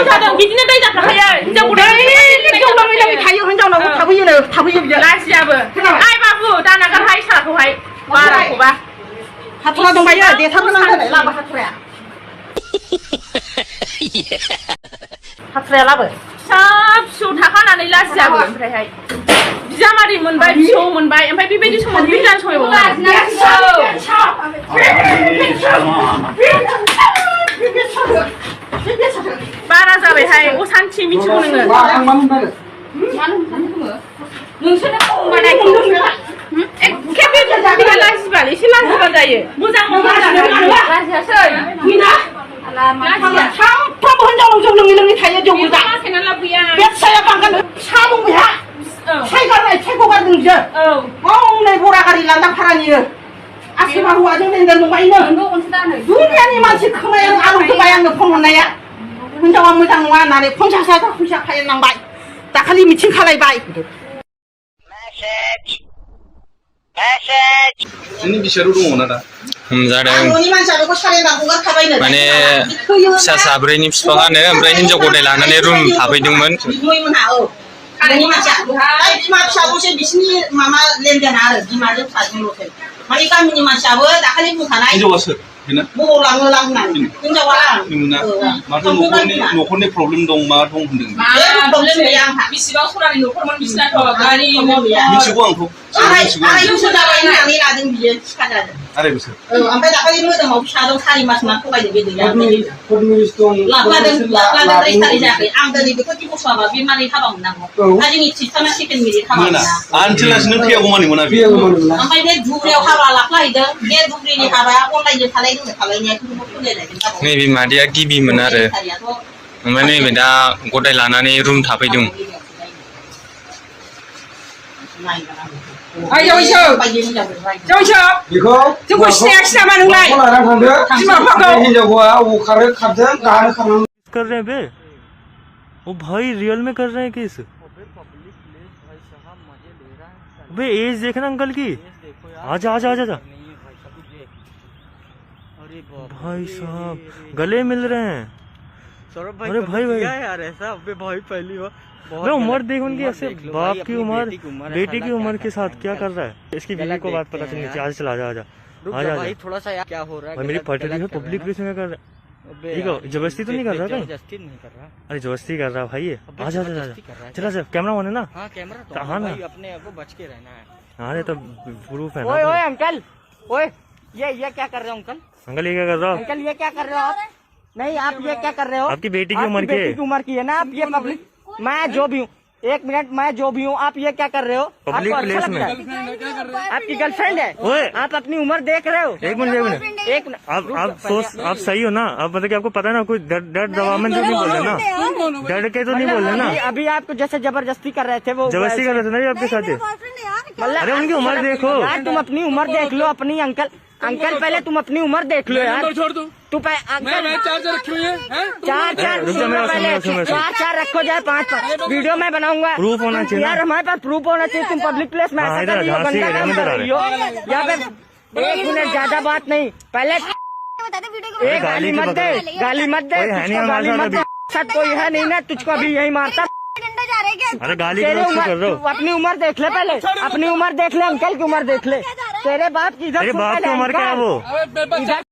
जादों बिदिनो दै जाफ्लाखायो हिनजाव गोदान जौ लोङै लोङै थायो हिनजावनावबो थाबोयो बियो लाजियाबो आइ बाबु दानागारहाय साखौहाय बाराखौबा हाथुरा दंबायो देथारनांगोन लाबो हाथुराया हाथुराया लाबो फिसा फिसौ थाखानानै लाजियाबो ओमफ्रायहाय बिजामादै मोनबाय फिसौ मोनबाय ओमफ्राय बेबायदि समाव बिराद बारा जाबायहाय असान्थि मिथिगौ नोङो लाजिबाल एसे लाजिबा जायो मोजां लाजियासै सानफ्रामबो हिनजावनाव जौ लोङै लोङै थायो जौ गोजा बे फिसाया बांगाल फिसा दं बेहा साइ गारनाय साइखौ गारदों बियो हनै बरा गारि लांदां भारानियो आसोमा हौवाजों लेनदेन दंबायनो दुनियानि मानसि खोमाया आलौहोबाय आंनो फन हरनाया हिनजावा मोजां नङा होननानै 50,000 फैसा खालायनांबाय दाखालि मिथिं खालायबाय नोंनि बिसारो दङ ना दा माने फिसा साब्रैनि बिफाङानो ओमफ्राय हिनजाव गदाय लानानै रुम थाफैदोंमोन बिमा फिसाखौसो बिसिनि माबा लेनदेन आरो बिमाजों फिसाजोंल'सै माने गामिनि मानसियाबो दाखालि बुंखानाय हिनजावा सोर बबाव लाङो लांनानै हिनजावा माथो न'खरनि प्रब्लेम दं मा दं होनदों प्रब्लेम गैया आंहा बेसेबां सरानि न'खरमोन बिसिनाथ' गारि मिथिगौ आंखौ आराय बोसोर जाबाय होननानै लादों बियो सिखा जादों आराय बोसोर ओमफ्राय दाखालि मोदोमाव फिसा दं 4 मास मा थगायदों बे दैया लाफ्लादों 3 जायाखै आं दिनै बेखौ दिबस माबा बे मारै हाबा मोननांगौ दा जोंनि थिस्थाना सेकेन्ड मेरिट हाबा मोना आनथिलासिनो फैयागौ मानि मोना ओमफ्राय बे धुब्रियाव हाबा लाफ्लाहैदों बे धुब्रिनि हाबाया अनलाइनजों खालायनाया नैबे मादैया गिबिमोन आरो ओमफ्राय नैबे दा गदाय लानानै रुम थाफैदों कर रहे हैं बे वो भाई रियल में कर रहे हैं केस बे एज देखना अंकल की आजा आजा आजा आजा भाई साहब गले मिल रहे हैं अरे भाई भाई यार ऐसा भाई पहली बार उम्र देख उनकी ऐसे बाप की उम्र बेटी की उम्र के साथ क्या कर रहा है इसकी बीवी को बात पता चलनी चाहिए आज चला आजा आजा आजा थोड़ा सा क्या हो रहा है मेरी फट रही है पब्लिक प्लेस में कर रहा है जबरदस्ती तो नहीं कर रहा जबरदस्ती नहीं कर रहा अरे जबरदस्ती कर रहा भाई आजा आजा आजा चला चल कैमरा ऑन है ना हाँ कैमरा तो हाँ ना अपने को बच के रहना है हाँ तो प्रूफ है ओए ओए अंकल ओए ये क्या कर रहे हो अंकल अंकल ये क्या कर रहा हो अंकल ये क्या कर रहे हो आप नहीं आप ये क्या कर रहे हो आपकी बेटी की उम्र की है ना आप ये पब्लिक मैं जो भी हूँ 1 मिनट मैं जो भी हूँ आप ये क्या कर रहे हो पब्लिक प्लेस में आपकी गर्लफ्रेंड है आप अपनी उम्र देख रहे हो एक मिनट आप सही हो ना अब मतलब कि आपको पता है ना कोई डर दवा में नहीं बोल रहे ना डर के तो नहीं बोल रहे ना अभी आपको जैसे जबरदस्ती कर रहे थे वो जबरदस्ती कर रहे थे ना आपके साथ अरे उनकी उम्र देखो यार तुम अपनी उम्र देख लो अपनी अंकल पहले तुम अपनी उम्र देख लो यार छोड़ दो तू चार रखो जाए 5 वीडियो मैं बनाऊंगा प्रूफ होना चाहिए यार हमारे पास प्रूफ होना चाहिए तुम पब्लिक प्लेस में यहाँ पे 1 मिनट ज्यादा बात नहीं पहले गाली मत दे गाली मत दे कोई है नहीं ना तुझको अभी यही मारता अरे गाली कर रहे हो अपनी उम्र देख ले पहले अपनी उम्र देख ले अंकल की उम्र देख ले तेरे बाप की उम्र क्या है वो